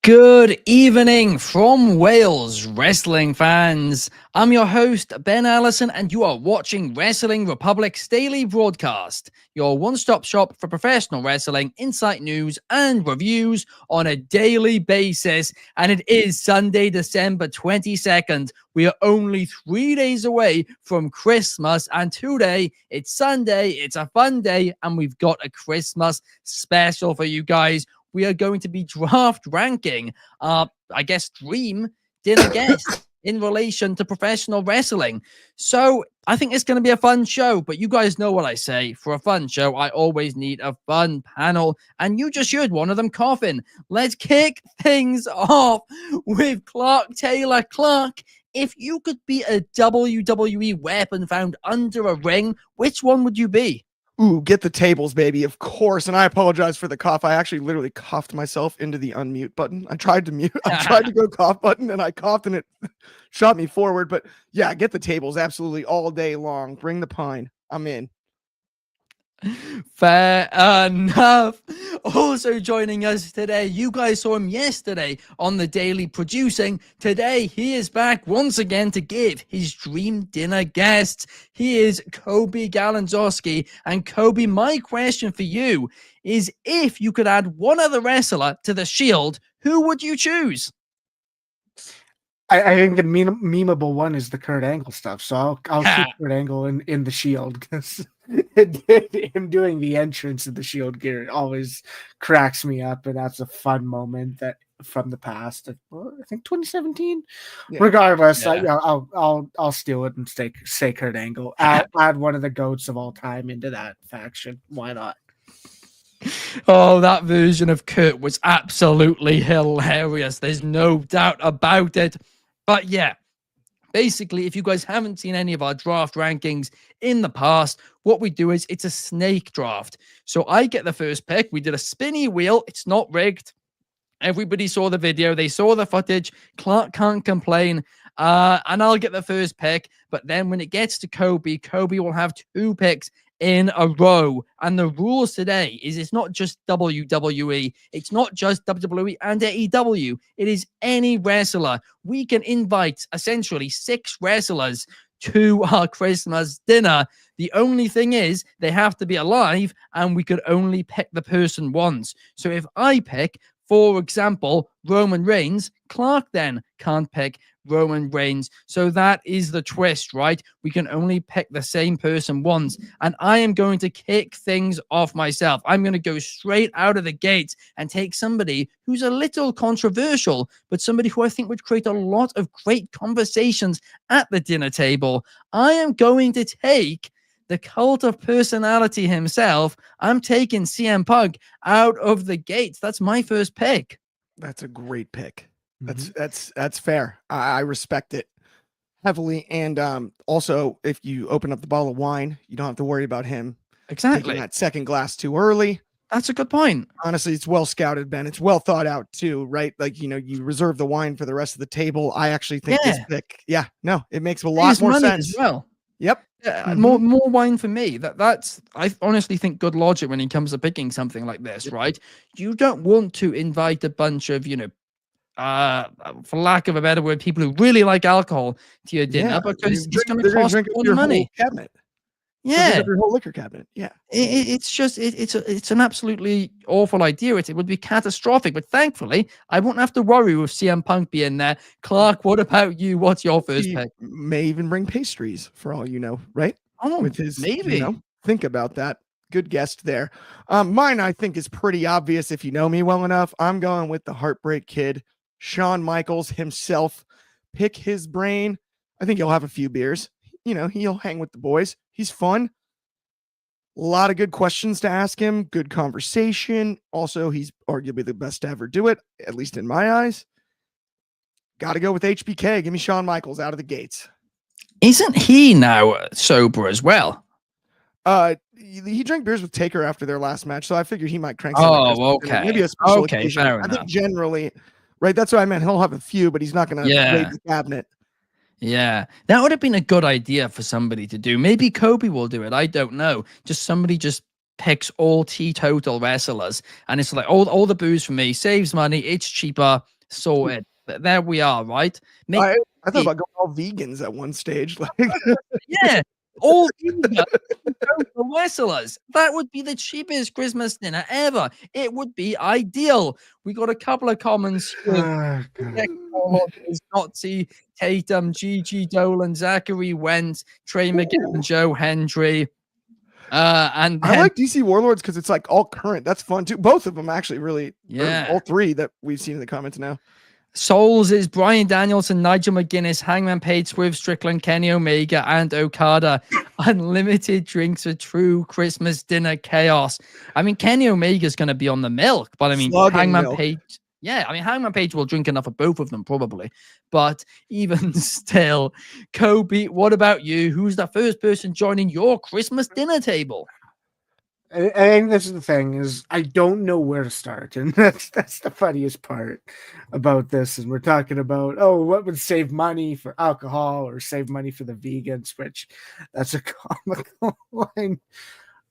Good evening from Wales, wrestling fans. I'm your host, Ben Allison, and you are watching Wrestling Republic's daily broadcast, your one-stop shop for professional wrestling, insight news, and reviews on a daily basis. And it is Sunday, December 22nd. We are only 3 days away from Christmas, and today, it's Sunday, it's a fun day, and we've got a Christmas special for you guys. We are going to be draft ranking, dream dinner guests in relation to professional wrestling. So I think it's going to be a fun show, but you guys know what I say. For a fun show, I always need a fun panel, and you just heard one of them coughing. Let's kick things off with Clark Taylor. Clark, if you could be a WWE weapon found under a ring, which one would you be? Ooh, get the tables, baby. Of course. And I apologize for the cough. I actually literally coughed myself into the unmute button. I tried to mute. I tried to go cough button and I coughed and it shot me forward. But yeah, get the tables absolutely all day long. Bring the pine. I'm in. Fair enough. Also joining us today, you guys saw him yesterday on the Daily Producing. Today, he is back once again to give his dream dinner guests. He is Coby Galenzoski. And Coby, my question for you is, if you could add one other wrestler to the Shield, who would you choose? I think the memeable one is the Kurt Angle stuff. So I'll keep Kurt Angle in the Shield, because him doing the entrance of the Shield gear always cracks me up, and that's a fun moment that from the past. I think 2017. Yeah. Regardless, yeah. I'll steal it and say Kurt Angle. Add one of the GOATs of all time into that faction. Why not? Oh, that version of Kurt was absolutely hilarious. There's no doubt about it. But yeah, basically, if you guys haven't seen any of our draft rankings in the past, what we do is it's a snake draft. So I get the first pick. We did a spinny wheel. It's not rigged. Everybody saw the video. They saw the footage. Clark can't complain. And I'll get the first pick. But then when it gets to Coby will have 2 picks in a row. And the rules today is it's not just WWE, it's not just WWE and AEW, it is any wrestler. We can invite essentially 6 wrestlers to our Christmas dinner. The only thing is they have to be alive, and we could only pick the person once. So if I pick, for example, Roman Reigns, Clark then can't pick Roman Reigns. So that is the twist, right? We can only pick the same person once. And I am going to kick things off myself. I'm going to go straight out of the gates and take somebody who's a little controversial, but somebody who I think would create a lot of great conversations at the dinner table. I am going to take the cult of personality himself. I'm taking CM Punk out of the gates. That's my first pick. That's a great pick. That's fair. I respect it heavily. And also, if you open up the bottle of wine, you don't have to worry about him taking that second glass too early. That's a good point. Honestly, it's well scouted, Ben. It's well thought out too, right? Like, you reserve the wine for the rest of the table. I actually think this pick, it makes a lot more sense. As well. Yep. Yeah, more wine for me. That's I honestly think good logic when it comes to picking something like this, right? You don't want to invite a bunch of, for lack of a better word, people who really like alcohol to your dinner, because it's going to cost more money. Cabinet. Yeah, your whole liquor cabinet. Yeah, it's an absolutely awful idea. It would be catastrophic. But thankfully, I won't have to worry with CM Punk being there. Clark, what about you? What's your first pick? May even bring pastries for all you know, right? Oh, with his maybe. Think about that. Good guest there. Mine, I think, is pretty obvious if you know me well enough. I'm going with the Heartbreak Kid, Shawn Michaels himself. Pick his brain. I think he'll have a few beers. He'll hang with the boys. He's fun. A lot of good questions to ask him. Good conversation. Also, he's arguably the best to ever do it, at least in my eyes. Got to go with HBK. Give me Shawn Michaels out of the gates. Isn't he now sober as well? He drank beers with Taker after their last match, so I figured he might crank. Okay. Maybe a special occasion. Fair enough. I think generally, right? That's what I meant. He'll have a few, but he's not going to raid the cabinet. Yeah, that would have been a good idea for somebody to do. Maybe Coby will do it. I don't know. Somebody picks all teetotal wrestlers, and it's like all the booze for me, saves money, it's cheaper. sorted. There we are, right? Make I thought about going all vegans at one stage. Like, yeah, all vegan, the wrestlers. That would be the cheapest Christmas dinner ever. It would be ideal. We got a couple of comments here. Nazi, Tatum, Gigi Dolan, Zachary Wentz, Trey McGinn, Joe Hendry. And I like DC Warlords because it's like all current. That's fun too. Both of them actually really. Yeah. All three that we've seen in the comments now. Souls is Brian Danielson, Nigel McGuinness, Hangman Page, Swerve Strickland, Kenny Omega, and Okada. Unlimited drinks for true Christmas dinner chaos. I mean, Kenny Omega's going to be on the milk, but I mean, Hangman Page. Yeah, I mean, Hangman Page will drink enough of both of them probably. But even still, Coby, what about you? Who's the first person joining your Christmas dinner table? I think this is the thing is I don't know where to start, and that's the funniest part about this. And we're talking about what would save money for alcohol or save money for the vegans, which that's a comical line.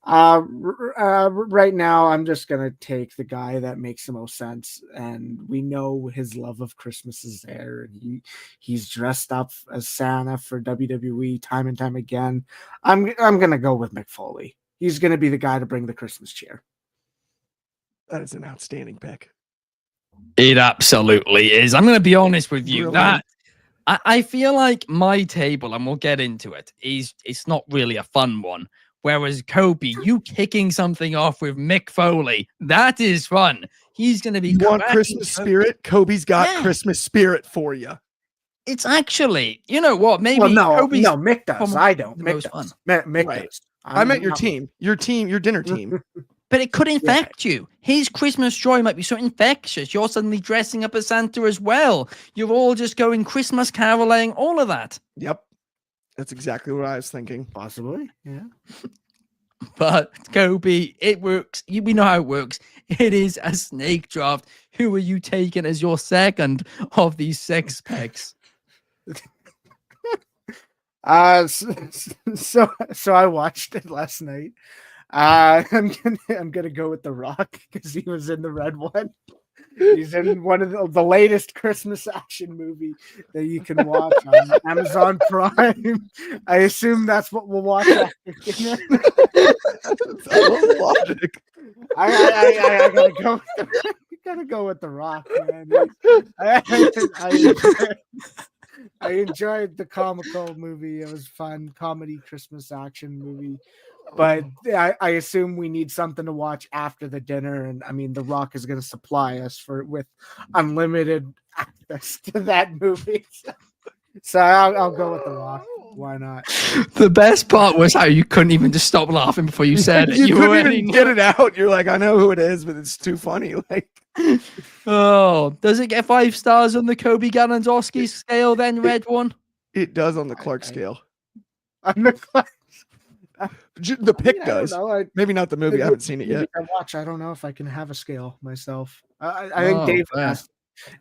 Right now, I'm just gonna take the guy that makes the most sense, and we know his love of Christmas is there, and he's dressed up as Santa for WWE time and time again. I'm gonna go with Mick Foley. He's going to be the guy to bring the Christmas cheer. That is an outstanding pick. It absolutely is. I'm going to be honest with you. Really? That I feel like my table, and we'll get into it, it's not really a fun one. Whereas Coby, you kicking something off with Mick Foley, that is fun. He's going to be. You want Christmas spirit? Coby's got Christmas spirit for you. It's actually, you know what? Maybe Mick does. I don't. Mick does. Mick does. I meant your team, your dinner team. But it could infect you. His Christmas joy might be so infectious. You're suddenly dressing up as Santa as well. You're all just going Christmas caroling, all of that. Yep. That's exactly what I was thinking. Possibly, yeah. But Coby, it works. We know how it works. It is a snake draft. Who are you taking as your second of these 6 picks? So I watched it last night. I'm gonna go with The Rock because he was in the red one. He's in one of the latest Christmas action movie that you can watch on Amazon Prime. I assume that's what we'll watch after dinner. Logic. I gotta go with The Rock, man. I enjoyed the comical movie. It was fun, comedy Christmas action movie. But I assume we need something to watch after the dinner, and I mean, The Rock is going to supply us with unlimited access to that movie. So I'll go with The Rock. Why not? The best part was how you couldn't even just stop laughing before you said it. You couldn't even get it out. You're like, I know who it is, but it's too funny. Like, oh, does it get 5 stars on the Coby Galenzoski scale? Then red one. It does on the Clark scale. On the Clark. The pick does. Maybe not the movie. I haven't seen it yet. I don't know if I can have a scale myself. I think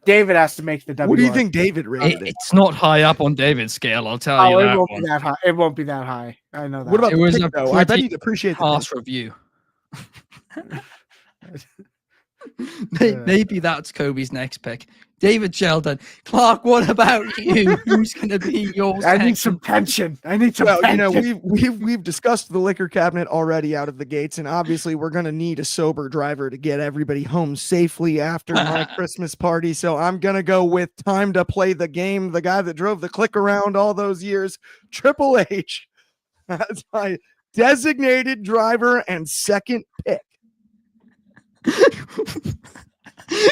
David has to make the W. What do you think David rated it? It's not high up on David's scale, I'll tell you. It won't be that high. It won't be that high. I know that. What about the pick, though? I bet you'd appreciate the harsh review. Maybe that's Coby's next pick. David Sheldon. Clark, what about you? Who's going to be yours? I need some tension. Tension. You know, we've discussed the liquor cabinet already out of the gates, and obviously we're going to need a sober driver to get everybody home safely after my Christmas party. So I'm going to go with time to play the game. The guy that drove the click around all those years, Triple H. That's my designated driver and second pick.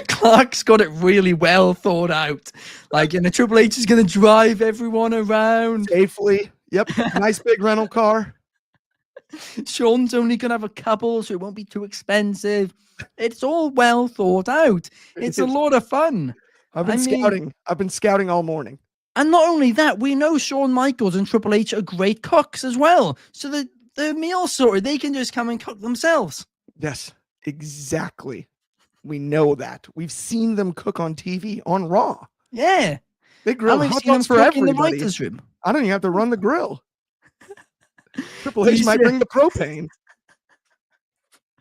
Clark's got it really well thought out. Like, and the Triple H is going to drive everyone around safely. Yep. Nice big rental car. Sean's only going to have a couple, so it won't be too expensive. It's all well thought out. It's a lot of fun. I've been scouting all morning. And not only that, we know Shawn Michaels and Triple H are great cooks as well. So the meal sorted, they can just come and cook themselves. Yes, exactly. We know that. We've seen them cook on TV on Raw. Yeah. They grill hot dogs for everybody. In the writer's room. I don't even have to run the grill. Triple H might bring the propane.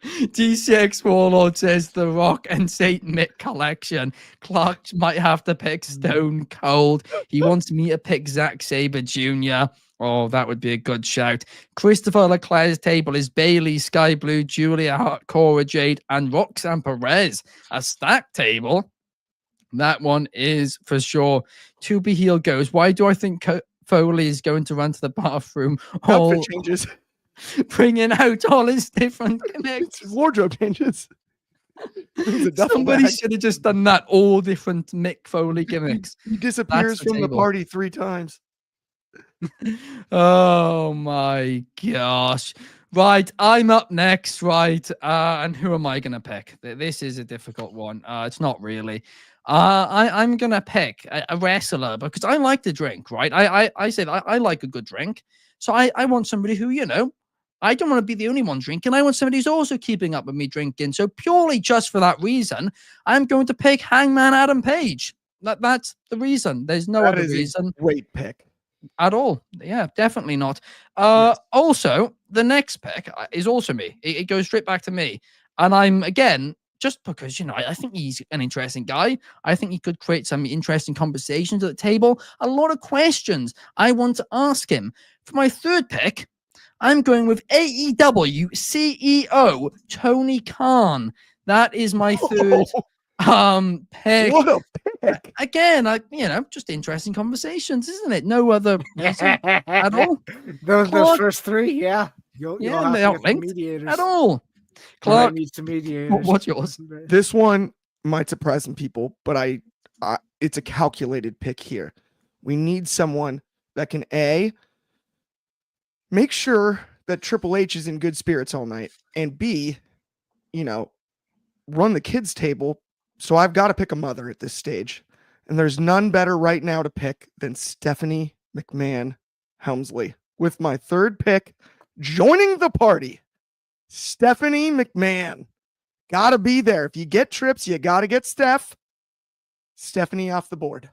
DCX Warlord says The Rock and Saint Mick collection. Clark might have to pick Stone Cold. He wants me to pick Zack Sabre Jr. Oh, that would be a good shout. Christopher Leclerc's table is Bailey, Sky Blue, Julia Hart, Cora Jade, and Roxanne Perez. A stacked table. That one is for sure. To Be Healed goes, why do I think Foley is going to run to the bathroom? Outfit changes. Bringing out all his different gimmicks. Wardrobe changes. Somebody should have just done that. All different Mick Foley gimmicks. He disappears from the party 3 times. Oh my gosh. Right, I'm up next, right? And who am I going to pick? This is a difficult one. It's not really. I'm going to pick a wrestler because I like to drink, right? I said I like a good drink. So I want somebody who, you know, I don't want to be the only one drinking. I want somebody who's also keeping up with me drinking. So purely just for that reason, I'm going to pick Hangman Adam Page. That's the reason. There's no other reason. Great pick. At all. Yeah, definitely not. Yes. Also, the next pick is also me. It goes straight back to me. And I'm, again, just because, you know, I think he's an interesting guy. I think he could create some interesting conversations at the table. A lot of questions I want to ask him. For my third pick, I'm going with AEW CEO Tony Khan. That is my third pick. What a pick. Again, you know, just interesting conversations, isn't it? No other reason at all. Those first 3, yeah. You'll they have to aren't get linked mediators. at all. Clark needs some mediators. What's yours? This one might surprise some people, but it's a calculated pick here. We need someone that can make sure that Triple H is in good spirits all night, and B, you know, run the kids' table. So I've got to pick a mother at this stage. And there's none better right now to pick than Stephanie McMahon Helmsley. With my third pick, joining the party, Stephanie McMahon. Gotta be there. If you get Trips, you gotta get Stephanie off the board.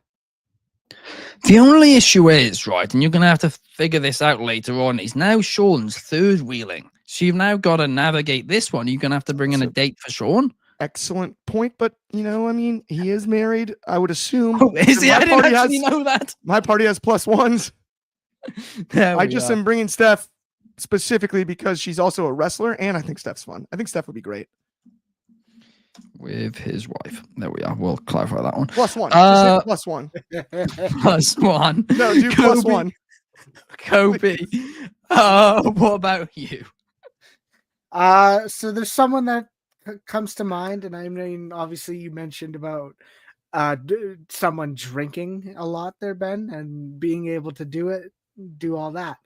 The only issue is, right, and you're going to have to figure this out later on, is now Sean's third wheeling. So you've now got to navigate this one. You're going to have to bring in a date for Sean. Excellent point, but, you know, I mean, he is married. I would assume. Oh, is he? I didn't actually know that. My party has +1s. I just am bringing Steph specifically because she's also a wrestler, and I think Steph's fun. I think Steph would be great. With his wife. There we are. We'll clarify that one. +1. Just +1. +1. No, do +1. Coby. What about you? So there's someone that comes to mind, and I mean, obviously you mentioned about someone drinking a lot there, Ben, and being able to do all that.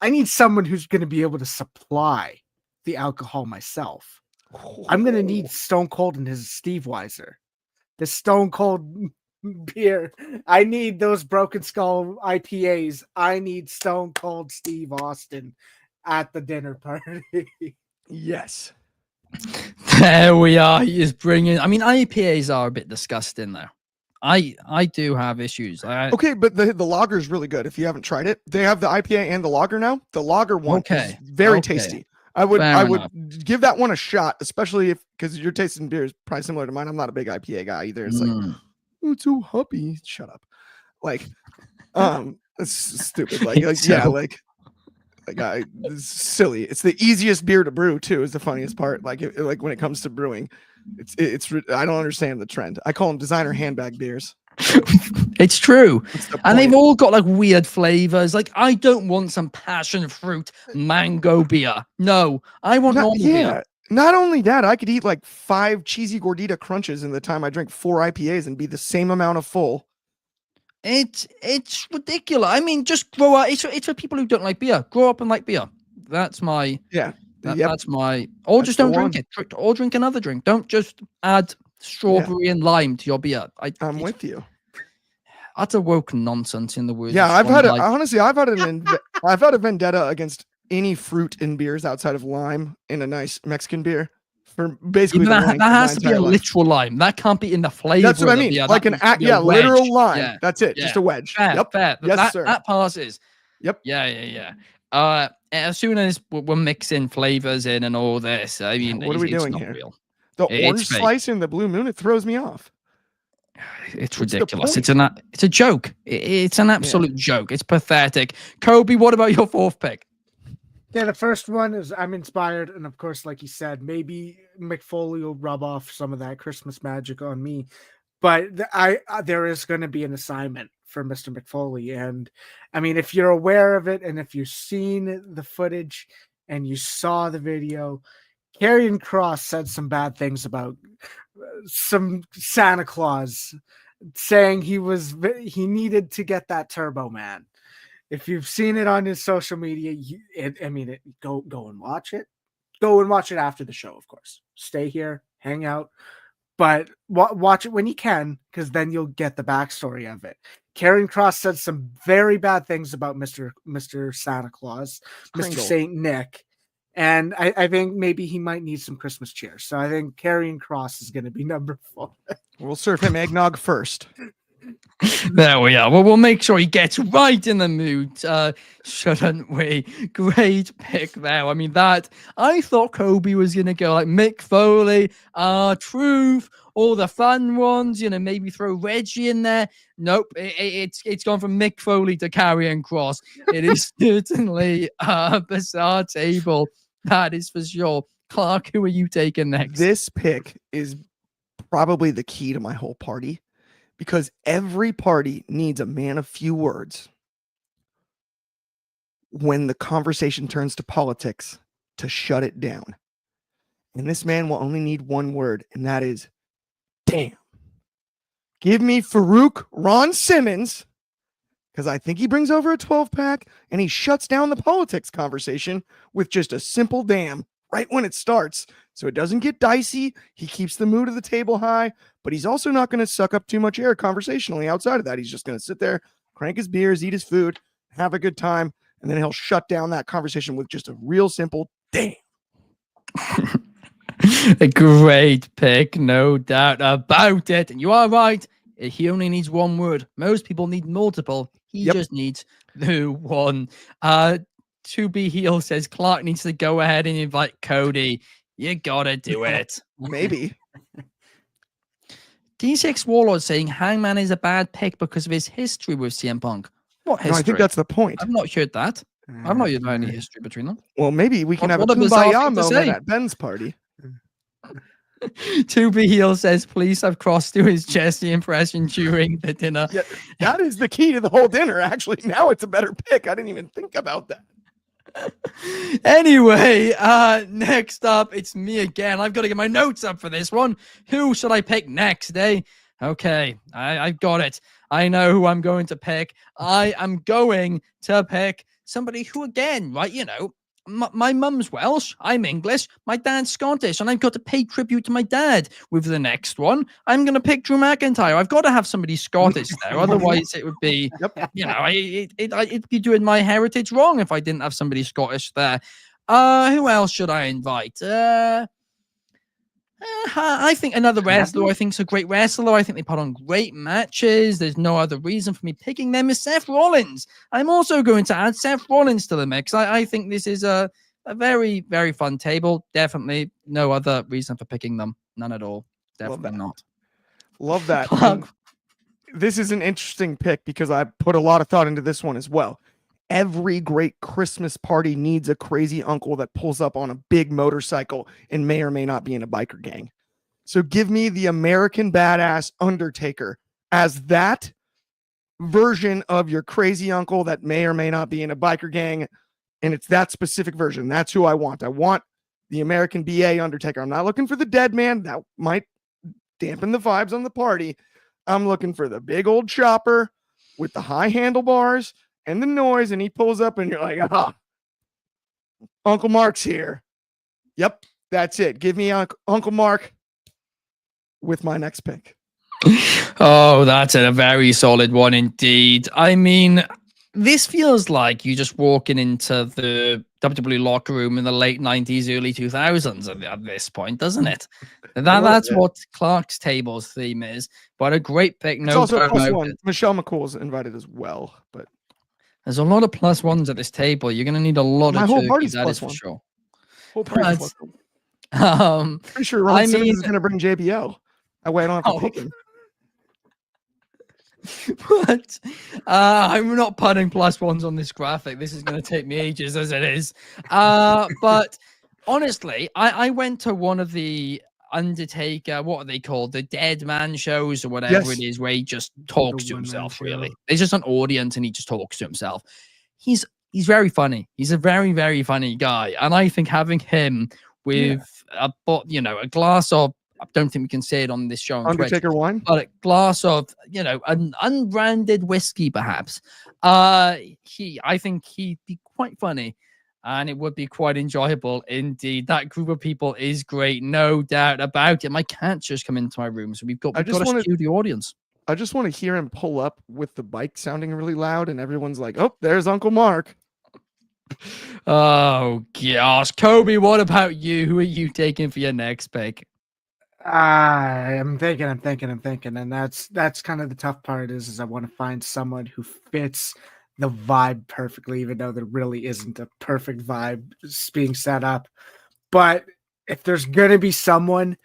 I need someone who's going to be able to supply the alcohol myself. I'm going to need Stone Cold and his Steve Weiser. The Stone Cold beer. I need those Broken Skull IPAs. I need Stone Cold Steve Austin at the dinner party. Yes. There we are. He is bringing. I mean, IPAs are a bit disgusting, though. I do have issues. Okay, but the lager is really good. If you haven't tried it, they have the IPA and the lager now. The lager one is very tasty. I would give that one a shot, especially because your taste in beer is probably similar to mine. I'm not a big IPA guy either. It's like, oh, it's so hoppy. Shut up. Like, it's stupid. It's silly. It's the easiest beer to brew too. Is the funniest part. Like when it comes to brewing, it's I don't understand the trend. I call them designer handbag beers. It's true. And they've all got like weird flavors. Like, I don't want some passion fruit mango beer. No, I want normal beer. Not only that, I could eat like 5 cheesy gordita crunches in the time I drink 4 IPAs and be the same amount of full. It's ridiculous. I mean, just grow up. It's for people who don't like beer. Grow up and like beer. That's my that's my. Or just don't drink it. Or drink another drink. Don't just add strawberry and lime to your beer. I'm with you. Utter woke nonsense in the words. Yeah, I've had a vendetta against any fruit in beers outside of lime in a nice Mexican beer. For basically, that has to be a literal lime. That can't be in the flavor. That's what I mean. Like an literal lime. Yeah. That's it. Yeah. Just a wedge. Fair. Yes, sir. That passes. Yep. Yeah. As soon as we're mixing flavors in and all this, I mean, What are we it's doing not here? real. The It's orange fake. slice and the blue moon, it throws me off. It's What's the ridiculous. point? It's a joke. It's an absolute joke. It's pathetic. Coby, what about your fourth pick? Yeah, the first one is I'm inspired, and of course, like you said, maybe McFoley will rub off some of that Christmas magic on me. But there is going to be an assignment for Mr. McFoley, and I mean, if you're aware of it, and if you've seen the footage and you saw the video, Karrion Kross said some bad things about some Santa Claus, saying he needed to get that Turbo Man. If you've seen it on his social media, go and watch it. Go and watch it after the show, of course. Stay here, hang out, but watch it when you can, because then you'll get the backstory of it. Karrion Kross said some very bad things about Mr. Santa Claus, Kringle. Mr. Saint Nick, and I think maybe he might need some Christmas cheer. So I think Karrion Kross is going to be number 4. We'll serve him eggnog first. There we are. Well, we'll make sure he gets right in the mood, shouldn't we? Great pick there. I mean, I thought Coby was going to go like Mick Foley, Truth, all the fun ones, maybe throw Reggie in there. Nope, it's gone from Mick Foley to Karrion Kross. It is certainly a bizarre table. That is for sure. Clark, who are you taking next? This pick is probably the key to my whole party, because every party needs a man of few words when the conversation turns to politics to shut it down. And this man will only need one word, and that is damn. Give me Farouk Ron Simmons, because I think he brings over a 12-pack and he shuts down the politics conversation with just a simple damn right when it starts. So it doesn't get dicey. He keeps the mood of the table high, but he's also not going to suck up too much air conversationally outside of that. He's just going to sit there, crank his beers, eat his food, have a good time, and then he'll shut down that conversation with just a real simple damn. A great pick, no doubt about it. And you are right. He only needs one word. Most people need multiple. He just needs the one. To be heel says Clark needs to go ahead and invite Cody. You gotta do it. Maybe. D6 Warlord saying Hangman is a bad pick because of his history with CM Punk. What history? No, I think that's the point. I've not heard that. I've not heard any history between them. Well, maybe we can have a bizarre kumbaya thing to moment say. at Ben's party. To be heel says please have Cross do his Jesse impression during the dinner. Yeah, that is the key to the whole dinner. Actually, now it's a better pick. I didn't even think about that. Anyway, next up, it's me again. I've got to get my notes up for this one. Who should I pick next, eh? Okay, I've got it. I know who I'm going to pick. I am going to pick somebody who, again, right, my mum's Welsh, I'm English, my dad's Scottish, and I've got to pay tribute to my dad with the next one. I'm going to pick Drew McIntyre. I've got to have somebody Scottish there. Otherwise, it would be, it'd be doing my heritage wrong if I didn't have somebody Scottish there. Who else should I invite? I think another wrestler I think is a great wrestler. I think they put on great matches. There's no other reason for me picking them is Seth Rollins. I'm also going to add Seth Rollins to the mix. I think this is a very, very fun table. Definitely no other reason for picking them. None at all. Definitely not. Love that. This is an interesting pick because I put a lot of thought into this one as well. Every great Christmas party needs a crazy uncle that pulls up on a big motorcycle and may or may not be in a biker gang. So give me the American Badass Undertaker as that version of your crazy uncle that may or may not be in a biker gang. And it's that specific version. That's who I want. I want the American BA Undertaker. I'm not looking for the dead man. That might dampen the vibes on the party. I'm looking for the big old chopper with the high handlebars and the noise, and he pulls up and you're like, Uncle Mark's here. Yep, that's it. Give me Uncle Mark with my next pick. Oh, that's a very solid one indeed. I mean, this feels like you just walking into the WWE locker room in the late 90s, early 2000s at this point, doesn't it? That's what Clark's table's theme is. But a great pick. It's also plus one. Michelle McCool's invited as well, but There's a lot of plus ones at this table. You're going to need a lot My of whole turkey, party's that is plus for one. sure. Whole party's plus But, one. Pretty sure Ron I Simmons mean, is going to bring JBL. That way I don't have to pick him. but I'm not putting plus ones on this graphic. This is going to take me ages as it is. But honestly, I went to one of the Undertaker, what are they called? The Dead Man shows or whatever Yes. it is, where he just talks to one-man himself, show. really. There's just an audience and he just talks to himself. He's very funny. He's a very, very funny guy. And I think having him with a glass of, I don't think we can say it on this show on Undertaker Twitch, wine. but a glass of, an unbranded whiskey, perhaps. I think he'd be quite funny. And it would be quite enjoyable indeed. That group of people is great, no doubt about it. My cat's just come into my room, so we've got a studio audience. I just want to hear him pull up with the bike sounding really loud, and everyone's like, "Oh, there's Uncle Mark." Oh gosh, Coby, what about you? Who are you taking for your next pick? I'm thinking, and that's kind of the tough part is I want to find someone who fits the vibe perfectly, even though there really isn't a perfect vibe being set up. But if there's gonna be someone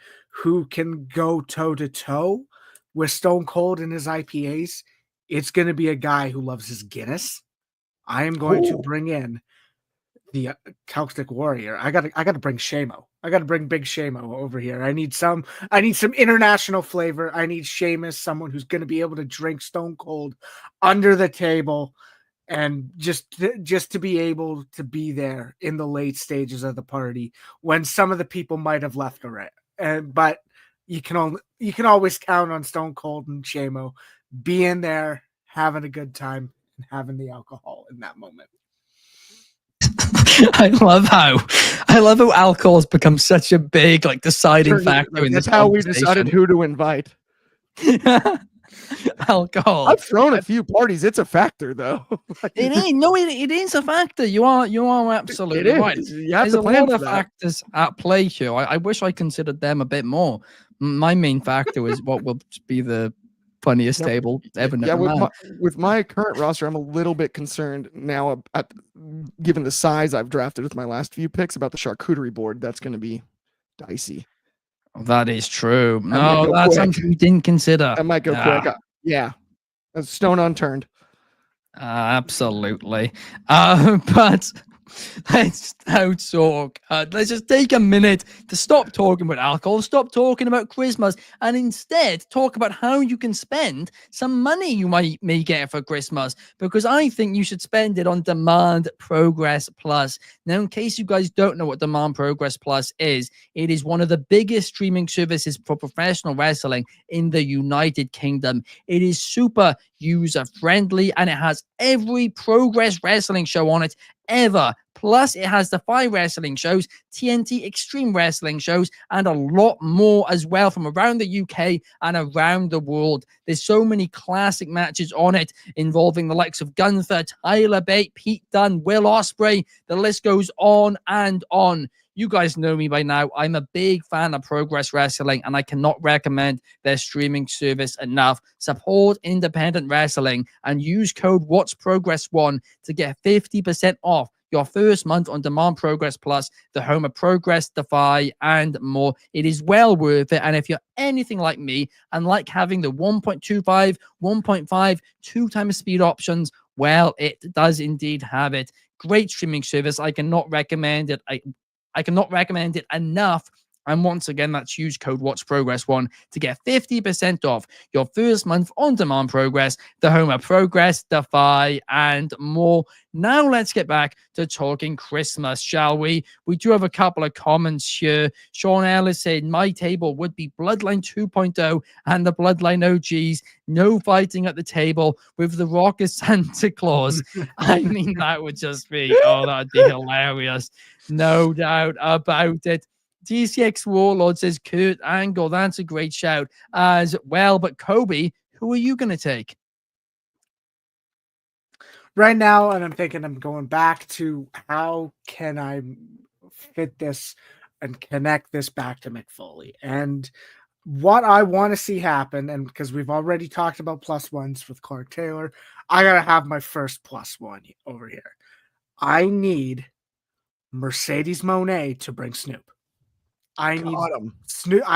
who can go toe to toe with Stone Cold and his IPAs, it's gonna be a guy who loves his Guinness. I am going to bring in the Celtic Warrior. I gotta bring Shamo. I gotta bring Big Shamo over here. I need some international flavor. I need Sheamus, someone who's gonna be able to drink Stone Cold under the table, and just to be able to be there in the late stages of the party when some of the people might have left already. But you can always count on Stone Cold and Shamo being there, having a good time, and having the alcohol in that moment. I love how alcohol has become such a big deciding factor in this. That's how we decided who to invite. Alcohol. I've thrown a few parties. It's a factor, though. It is. No, it is a factor. You are absolutely right. You have There's to a plan lot for of that. factors at play here. I wish I considered them a bit more. My main factor is what will be the funniest table ever. Yeah, with my current roster, I'm a little bit concerned now, given the size I've drafted with my last few picks, about the charcuterie board. That's going to be dicey. That is true. No, that's something we didn't consider. That might go quick. Yeah, that's stone unturned. Absolutely. But let's now talk. Let's just take a minute to stop talking about alcohol, stop talking about Christmas, and instead talk about how you can spend some money you may get for Christmas, because I think you should spend it on Demand Progress Plus. Now, in case you guys don't know what Demand Progress Plus is, it is one of the biggest streaming services for professional wrestling in the United Kingdom. It is super user-friendly, and it has every Progress Wrestling show on it ever. Plus, it has the 5 wrestling shows, TNT Extreme Wrestling shows, and a lot more as well from around the UK and around the world. There's so many classic matches on it involving the likes of Gunther, Tyler Bate, Pete Dunne, Will Ospreay. The list goes on and on. You guys know me by now. I'm a big fan of Progress Wrestling, and I cannot recommend their streaming service enough. Support independent wrestling and use code What'sProgress1 to get 50% off your first month on Demand Progress Plus, the home of Progress, Defy, and more. It is well worth it. And if you're anything like me and like having the 1.25, 1.5, 2 times speed options, well, it does indeed have it. Great streaming service. I cannot recommend it. I cannot recommend it enough. And once again, that's use code What'sProgress1 to get 50% off your first month on Demand Progress, the home of Progress, Defy, and more. Now let's get back to talking Christmas, shall we? We do have a couple of comments here. Sean Ellis said, my table would be Bloodline 2.0 and the Bloodline OGs. No fighting at the table with The Rock as Santa Claus. I mean, that would just be, that'd be hilarious. No doubt about it. TCX Warlord says Kurt Angle. That's a great shout as well. But Coby, who are you going to take? Right now, and I'm thinking I'm going back to how can I fit this and connect this back to Mick Foley. And what I want to see happen, and because we've already talked about plus ones with Clark Taylor, I gotta have my first plus one over here. I need Mercedes Moné to bring Snoop. I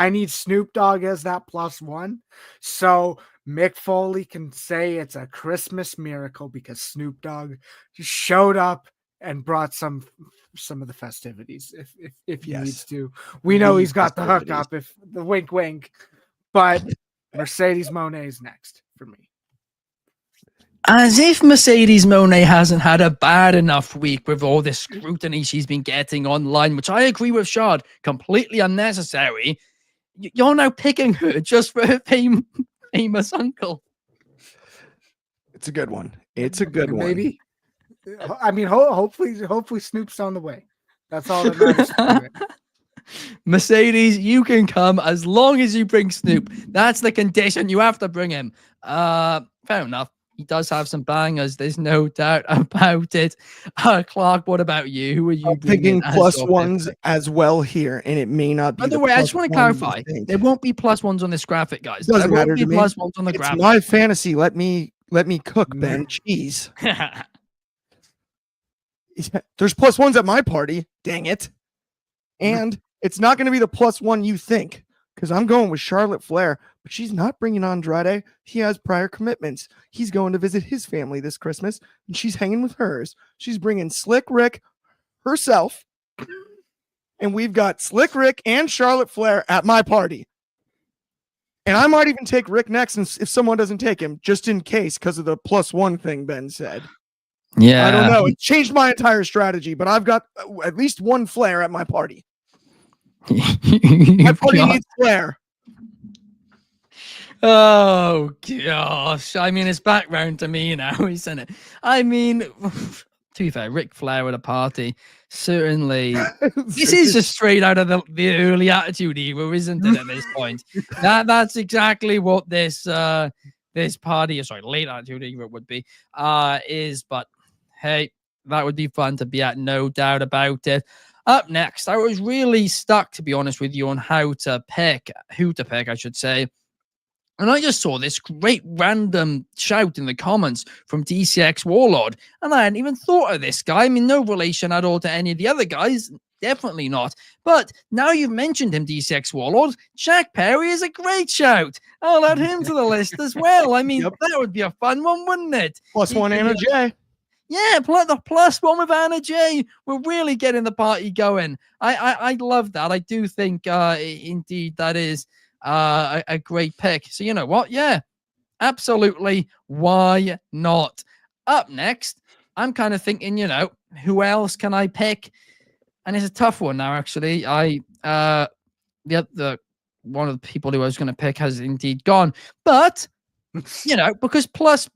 need Snoop Dogg as that plus one, so Mick Foley can say it's a Christmas miracle because Snoop Dogg just showed up and brought some of the festivities if he needs to. We know he's got the hookup, if the wink, but Mercedes Moné is next for me. As if Mercedes Moné hasn't had a bad enough week with all this scrutiny she's been getting online, which I agree with Shad, completely unnecessary. You're now picking her just for her famous uncle. It's a good one. It's a good one. Maybe. I mean, hopefully Snoop's on the way. That's all that matters to me. Mercedes, you can come as long as you bring Snoop. That's the condition. You have to bring him. Fair enough. He does have some bangers. There's no doubt about it. Clark, what about you? Who are you picking plus ones as well here? And it may not be. By the way, I just want to clarify. There won't be plus ones on this graphic, guys. Doesn't matter to me. Plus ones on the graphic. It's my fantasy. Let me cook, Ben. Jeez. There's plus ones at my party. Dang it. And it's not going to be the plus one you think, because I'm going with Charlotte Flair, but she's not bringing Andrade. He has prior commitments. He's going to visit his family this Christmas, and she's hanging with hers. She's bringing Slick Rick herself, and we've got Slick Rick and Charlotte Flair at my party. And I might even take Rick next if someone doesn't take him, just in case, because of the plus one thing Ben said. Yeah. I don't know. It changed my entire strategy, but I've got at least one Flair at my party. My party needs Flair. Oh gosh. I mean, it's back round to me now, isn't it? I mean, to be fair, Ric Flair at a party, certainly. This is just straight out of the early Attitude Era, isn't it? At this point, that's exactly what this party, late Attitude Era would be, is. But hey, that would be fun to be at, no doubt about it. Up next, I was really stuck, to be honest with you, on who to pick, I should say. And I just saw this great random shout in the comments from DCX Warlord, and I hadn't even thought of this guy. I mean, no relation at all to any of the other guys, definitely not. But now you've mentioned him, DCX Warlord, Jack Perry is a great shout. I'll add him to the list as well. I mean, that would be a fun one, wouldn't it? Plus one Anna J. Yeah, the plus one with Anna J. We're really getting the party going. I love that. I do think indeed that is a great pick. So you know what? Yeah, absolutely. Why not? Up next, I'm kind of thinking, who else can I pick? And it's a tough one now, actually. The one of the people who I was going to pick has indeed gone. But because plus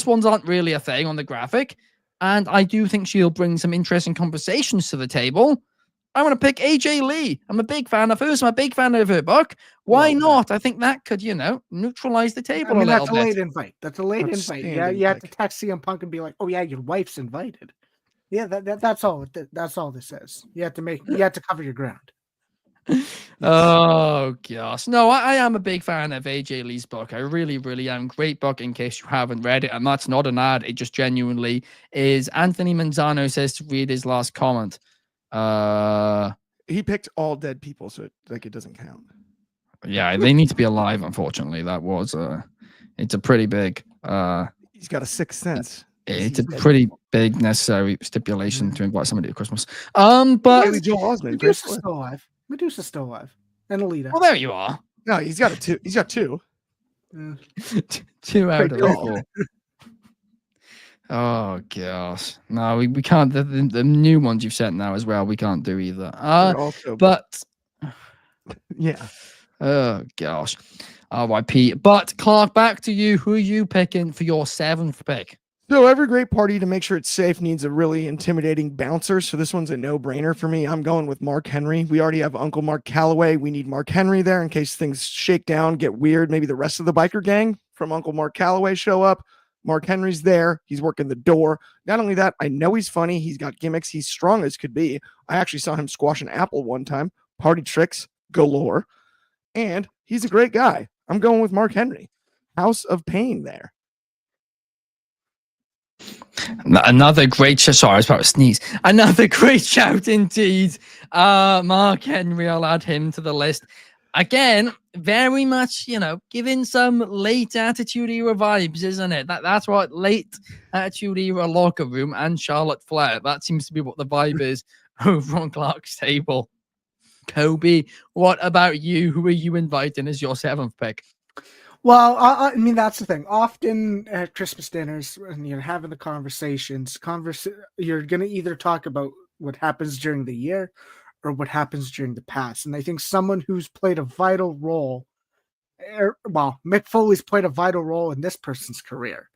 ones aren't really a thing on the graphic. And I do think she'll bring some interesting conversations to the table. I want to pick AJ Lee. I'm a big fan of hers. I'm a big fan of her book. Why not? I think that could, neutralize the table a little bit. That's a late invite. That's a late invite. Yeah, you have to text CM Punk and be like, "Oh yeah, your wife's invited." Yeah, that's all. That's all this is. You have to cover your ground. Oh gosh, no, I am a big fan of AJ Lee's book. I really, really am. Great book, in case you haven't read it, and that's not an ad. It just genuinely is. Anthony Manzano says to read his last comment. He picked all dead people, so it doesn't count. Yeah, they need to be alive. Unfortunately, that was it's a pretty big. He's got a sixth sense. It's a pretty big necessary stipulation to invite somebody to Christmas. But Joel Osment, Medusa's still alive. Medusa's still alive. And Alita. Well, there you are. No, he's got two. He's got two. Two out of the four. Oh gosh, no, we can't. The new ones you've sent now as well, we can't do either. But yeah. Oh gosh, RIP. But Clark, back to you. Who are you picking for your 7th pick? So every great party, to make sure it's safe, needs a really intimidating bouncer. So this one's a no-brainer for me. I'm going with Mark Henry. We already have Uncle Mark Calloway. We need Mark Henry there in case things shake down, get weird. Maybe the rest of the biker gang from Uncle Mark Calloway show up. Mark Henry's there. He's working the door. Not only that, I know he's funny. He's got gimmicks. He's strong as could be. I actually saw him squash an apple one time. Party tricks galore. And He's a great guy. I'm going with Mark Henry. House of Pain there. Another great shout. Sorry, I was about to sneeze. Another great shout indeed. Mark Henry, I'll add him to the list. Again, very much, giving some late Attitude Era vibes, isn't it? That's what late Attitude Era locker room and Charlotte Flair. That seems to be what the vibe is over on Clark's table. Coby, what about you? Who are you inviting as your 7th pick? Well, I mean, that's the thing. Often at Christmas dinners, when you're having the conversations, you're going to either talk about what happens during the year or what happens during the past. And I think someone who's played a vital role, Mick Foley's played a vital role in this person's career.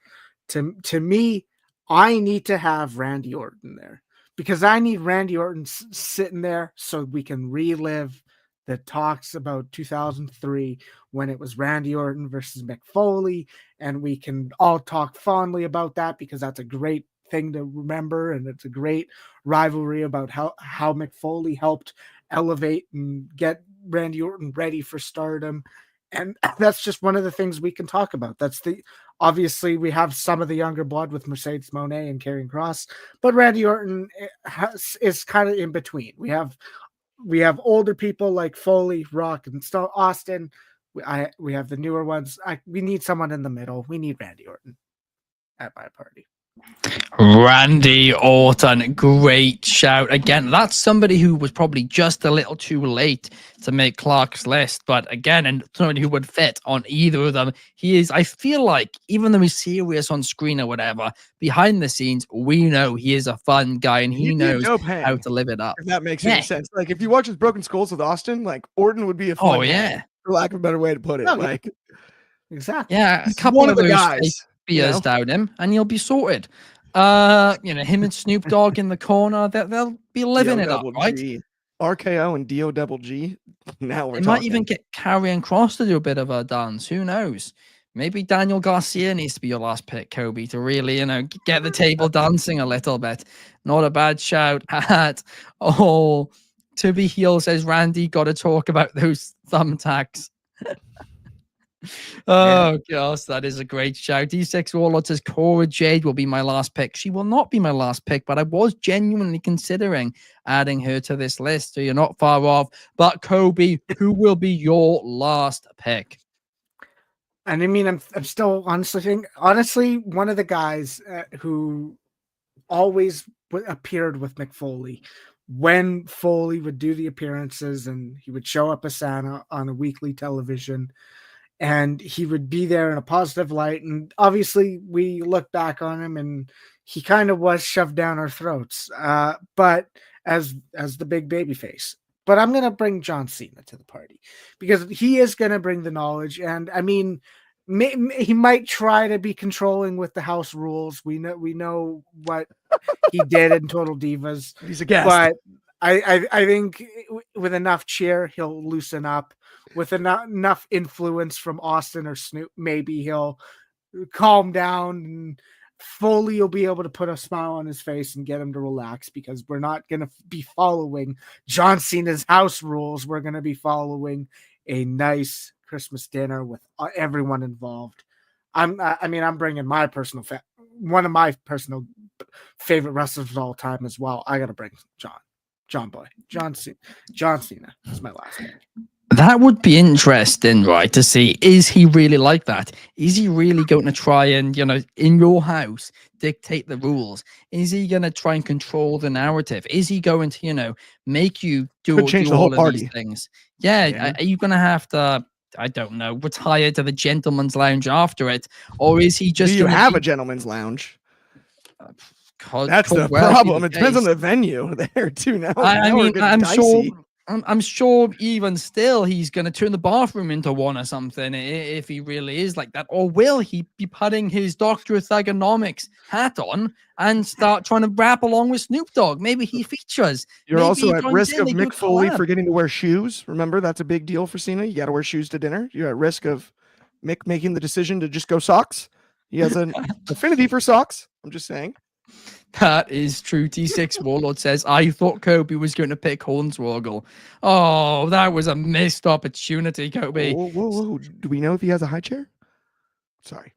To me, I need to have Randy Orton there because I need Randy Orton sitting there so we can relive the talks about 2003 when it was Randy Orton versus Mick Foley, and we can all talk fondly about that because that's a great thing to remember, and it's a great rivalry about how Mick Foley helped elevate and get Randy Orton ready for stardom. And that's just one of the things we can talk about. Obviously we have some of the younger blood with Mercedes Moné and Karrion Kross, but Randy Orton is kind of in between. We have older people like Foley, Rock, and Austin. We have the newer ones. We need someone in the middle. We need Randy Orton at my party. Randy Orton, great shout. Again, that's somebody who was probably just a little too late to make Clark's list, but again, and somebody who would fit on either of them. He is, I feel like, even though he's serious on screen or whatever, behind the scenes, we know he is a fun guy and he knows how to live it up. If that makes any sense. Like, if you watch his Broken Skulls with Austin, like, Orton would be a fun guy, for lack of a better way to put it. Exactly. Yeah, a couple of those guys beers down him and you'll be sorted. Him and Snoop Dogg in the corner, they'll be living it up, right? RKO and DOG. Now we're talking. Might even get Karrion Kross to do a bit of a dance. Who knows? Maybe Daniel Garcia needs to be your last pick, Coby, to really, get the table dancing a little bit. Not a bad shout at all. To be heel says Randy, got to talk about those thumbtacks. Oh gosh, that is a great shout. D6 Warlord says Cora Jade will be my last pick. She will not be my last pick, but I was genuinely considering adding her to this list, so you're not far off. But Coby, who will be your last pick? And I mean, I'm still honestly one of the guys who always appeared with Mick Foley. When Foley would do the appearances and he would show up as Santa on a weekly television, and he would be there in a positive light. And obviously we look back on him and he kind of was shoved down our throats, but as the big baby face. But I'm going to bring John Cena to the party because he is going to bring the knowledge. And I mean, he might try to be controlling with the house rules. We know what he did in Total Divas. He's a guest. But I think with enough cheer, he'll loosen up. With enough influence from Austin or Snoop, maybe he'll calm down and Foley will be able to put a smile on his face and get him to relax because we're not going to be following John Cena's house rules. We're going to be following a nice Christmas dinner with everyone involved. I'm bringing my one of my personal favorite wrestlers of all time as well. I got to bring John Cena is my last pick. That would be interesting, right? To see, is he really like that? Is he really going to try and, in your house, dictate the rules? Is he going to try and control the narrative? Is he going to, make you do change the all whole of party. These things? Yeah. Are you going to have to, I don't know, retire to the gentleman's lounge after it? Or is he just... Do you have a gentleman's lounge? That's the problem. It depends on the venue there too. Now, I'm sure even still he's going to turn the bathroom into one or something if he really is like that. Or will he be putting his Doctor of Thugonomics hat on and start trying to rap along with Snoop Dogg? Maybe he features. You're also at risk of Mick Foley forgetting to wear shoes. Remember, that's a big deal for Cena. You got to wear shoes to dinner. You're at risk of Mick making the decision to just go socks. He has an affinity for socks. I'm just saying. That is true. T6 Warlord says, I thought Coby was going to pick Hornswoggle. Oh, that was a missed opportunity, Coby. Whoa. Do we know if he has a high chair? Sorry.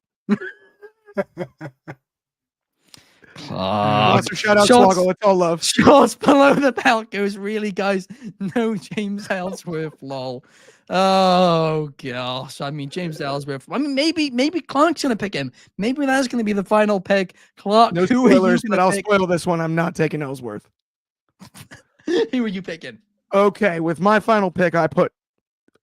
Lots of shout out Swoggle. It's all love. Shots below the belt goes, really, guys? No James Ellsworth, lol. Oh gosh. I mean, James Ellsworth. I mean, maybe Clark's gonna pick him. Maybe that's gonna be the final pick. Clark, No who spoilers, are you but I'll pick? spoil this one. I'm not taking Ellsworth. Who are you picking? Okay, with my final pick, I put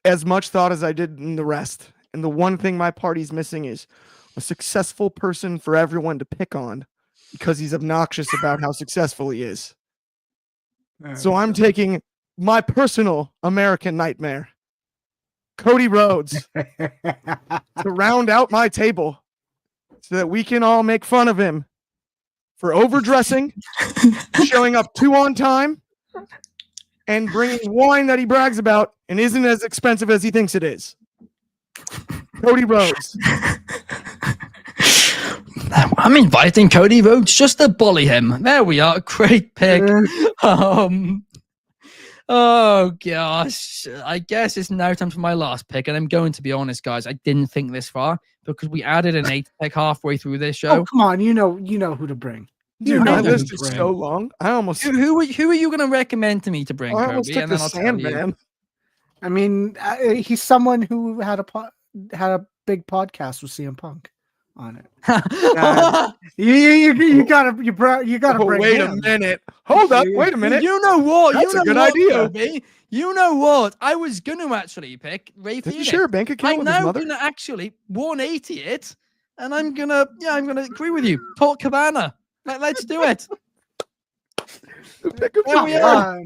as much thought as I did in the rest. And the one thing my party's missing is a successful person for everyone to pick on because he's obnoxious about how successful he is. So I'm taking my personal American nightmare, Cody Rhodes, to round out my table so that we can all make fun of him for overdressing, showing up 2 on time, and bringing wine that he brags about and isn't as expensive as he thinks it is. Cody Rhodes. I'm inviting Cody Rhodes just to bully him. There we are. Great pick. Oh gosh. I guess it's now time for my last pick, and I'm going to be honest, guys. I didn't think this far because we added an 8th pick halfway through this show. Oh, come on, you know who to bring. Dude, my list is so long. I almost who are you going to recommend to me to bring, I almost Coby? took And the then I'll tell you. Sandman. I mean, he's someone who had a big podcast with CM Punk on it. You gotta bring Wait him. a minute. Hold up. Wait a minute. You know what? That's you know a good what, idea. Coby? You know what? I was going to actually pick Ray Did Phoenix. you share a bank account I'm with his now mother? going to actually 180 it, and I'm gonna agree with you. Talk Cabana. Let's do it. There we are.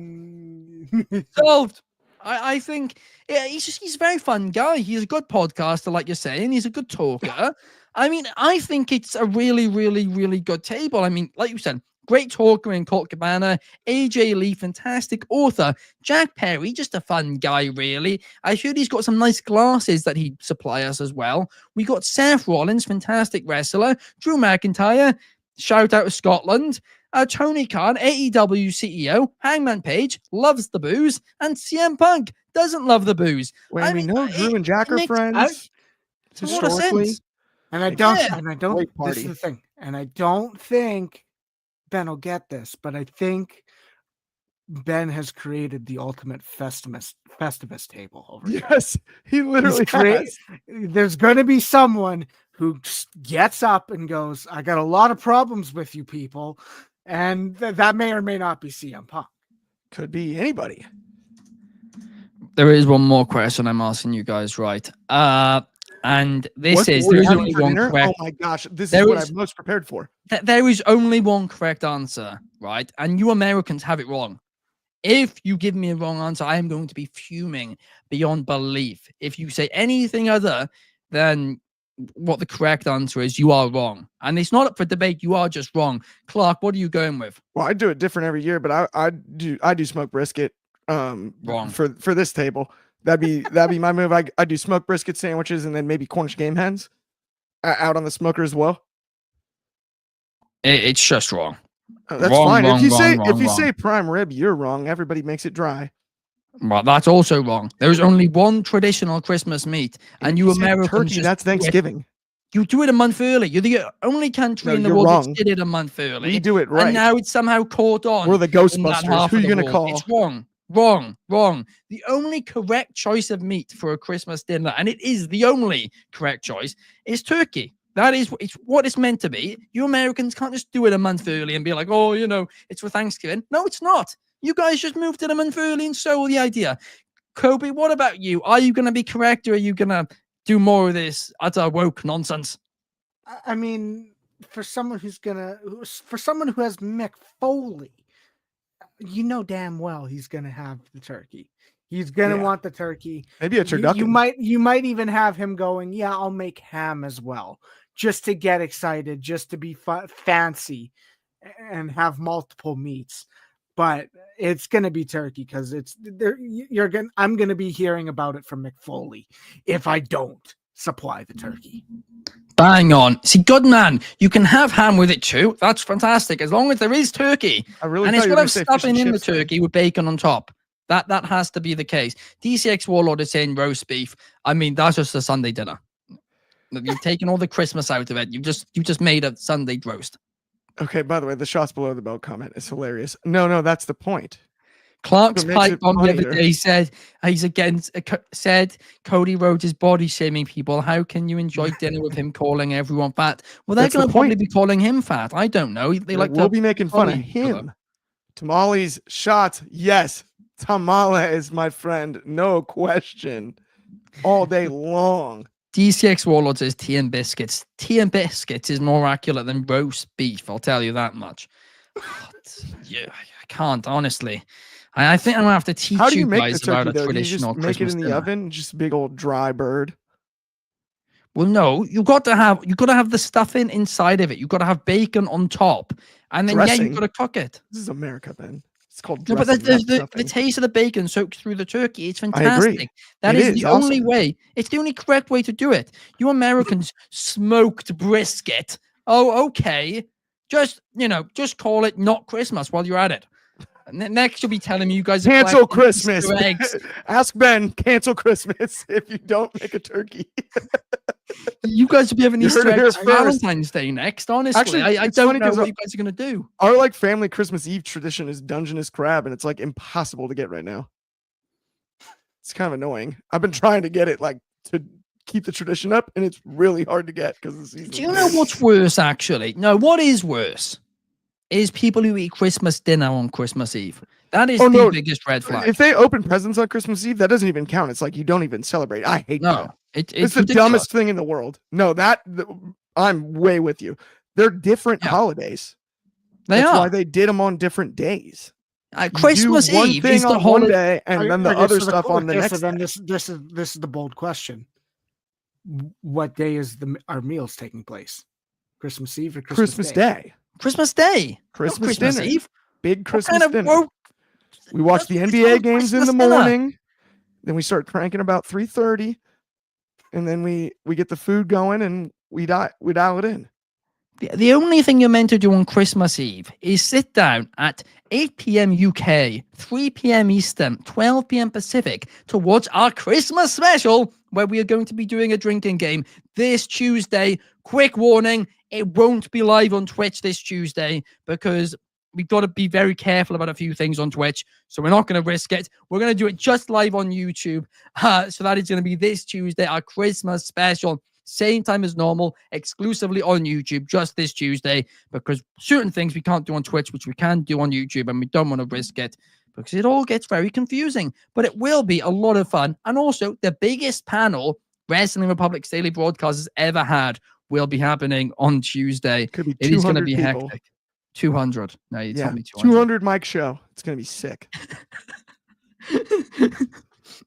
Solved. I think he's a very fun guy. He's a good podcaster, like you're saying. He's a good talker. I mean, I think it's a really, really, really good table. I mean, like you said, great talker in Colt Cabana. AJ Lee, fantastic author. Jack Perry, just a fun guy, really. I heard he's got some nice glasses that he'd supply us as well. We got Seth Rollins, fantastic wrestler. Drew McIntyre, shout out to Scotland. Tony Khan, AEW CEO. Hangman Page loves the booze, and CM Punk doesn't love the booze. When we know Drew and Jack are friends, It's a lot of historically, sense. And I don't, Great this party. is the thing. And I don't think Ben will get this, but I think Ben has created the ultimate Festivus table over here. Yes, he literally has. There's going to be someone who gets up and goes, I got a lot of problems with you people. And that may or may not be CM Punk. Could be anybody. There is one more question I'm asking you guys, right? And this There's only one correct. Oh my gosh, this is what I'm most prepared for. There is only one correct answer, right? And you Americans have it wrong. If you give me a wrong answer, I am going to be fuming beyond belief. If you say anything other than what the correct answer is, you are wrong. And it's not up for debate. You are just wrong. Clark, what are you going with? Well, I do it different every year, but I do smoked brisket wrong for this table. That'd be my move. I do smoked brisket sandwiches and then maybe Cornish game hens out on the smoker as well. It's just wrong. That's fine. If you say prime rib, you're wrong. Everybody makes it dry. Well, that's also wrong. There's only one traditional Christmas meat, and you Americans turkey. That's Thanksgiving. You do it a month early. You're the only country in the world that did it a month early. We do it right. And now it's somehow caught on. We're the Ghostbusters. Who are you going to call? It's wrong. The only correct choice of meat for a Christmas dinner, and it is the only correct choice, is turkey. That is what it's meant to be. You Americans can't just do it a month early and be like, oh, it's for Thanksgiving. No, it's not. You guys just moved it a month early and stole the idea. Coby, what about you? Are you going to be correct, or are you going to do more of this utter woke nonsense? I mean, for someone who has Mick Foley, you know damn well he's going to have the turkey. He's going to want the turkey. Maybe a turducken. You might even have him going, yeah, I'll make ham as well, just to get excited, just to be fancy and have multiple meats. But it's going to be turkey because I'm going to be hearing about it from Mick Foley if I don't. supply the turkey. Bang on. See, good man. You can have ham with it too. That's fantastic. As long as there is turkey. I really And thought it's you were got to going have to say fish stuffing and in the chips. turkey with bacon on top. That has to be the case. DCX Warlord is saying roast beef. I mean, that's just a Sunday dinner. You've taken all the Christmas out of it. You just made a Sunday roast. Okay, by the way, the shots below the belt comment is hilarious. No, that's the point. Clark's What makes pipe it bomb the other funnier. day said he's against said Cody Rhodes is body shaming people. How can you enjoy dinner with him calling everyone fat? Well, they're That's the going to probably point. be calling him fat. I don't know. They like We'll to be making fun of bully each other. him. Tamales shots. Yes, tamales, my friend. No question. All day long. DCX Warlord says tea and biscuits. Tea and biscuits is more accurate than roast beef. I'll tell you that much. Yeah, I can't honestly. I think I'm gonna have to teach How do you you make the guys about turkey a though? Do you just traditional make Christmas it in the dinner. oven? Just a big old dry bird. Well, no, you got to have the stuffing inside of it. You got to have bacon on top, and then Dressing. you got to cook it. This is America, Ben. It's called No, but dressing, not the stuffing. taste of the bacon soaks through the turkey. It's I agree. fantastic. That It is is the only awesome. way. It's the only correct way to do it. You Americans smoked brisket. Oh, okay. Just call it not Christmas while you're at it. And then next you'll be telling me you guys are Cancel collecting Christmas. Easter eggs. Ask Ben. Cancel Christmas if you don't make a turkey. You guys will be having You Easter heard it here eggs for first. Valentine's Day next. Honestly, Actually, I it's don't funny know 'cause what you guys are gonna do. Our like family Christmas Eve tradition is Dungeness crab, and it's like impossible to get right now. It's kind of annoying. I've been trying to get it like to keep the tradition up, and it's really hard to get because the season. Do you know what's worse, actually? No, what is worse is people who eat Christmas dinner on Christmas Eve. That is the biggest red flag. If they open presents on Christmas Eve, that doesn't even count. It's like you don't even celebrate. I hate that. No, it's the ridiculous. dumbest thing in the world. No, I'm way with you. They're different holidays. They That's are. why they did them on different days. Christmas do one Eve thing is the on one holiday. day, and then the other stuff on the next. So then this is the bold question. What day is our meals taking place? Christmas Eve or Christmas Day? Christmas Day. Christmas Christmas dinner. Eve. Big Christmas What kind of dinner. We watch the NBA games in the morning. Then we start cranking about 3:30, and then we get the food going and we dial it in. The only thing you're meant to do on Christmas Eve is sit down at 8 p.m. UK, 3 p.m. Eastern, 12 p.m. Pacific to watch our Christmas special where we are going to be doing a drinking game this Tuesday. Quick warning, it won't be live on Twitch this Tuesday because we've got to be very careful about a few things on Twitch. So we're not going to risk it. We're going to do it just live on YouTube. So that is going to be this Tuesday, our Christmas special. Same time as normal, exclusively on YouTube, just this Tuesday, because certain things we can't do on Twitch, which we can do on YouTube, and we don't want to risk it because it all gets very confusing. But it will be a lot of fun. And also, the biggest panel Wrestling Republic's daily broadcast has ever had will be happening on Tuesday. Could be 200 it is going to be people. hectic. 200. No, you told me 200 mic show. It's going to be sick.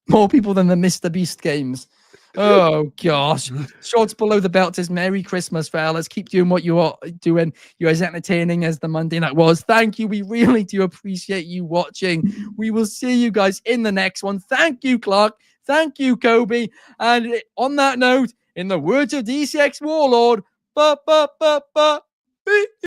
More people than the Mr. Beast games. Oh gosh. Shorts below the belt says Merry Christmas, fellas. Keep doing what you are doing. You're as entertaining as the Monday night was. Thank you. We really do appreciate you watching. We will see you guys in the next one. Thank you, Clark. Thank you, Coby. And on that note, in the words of DCX Warlord,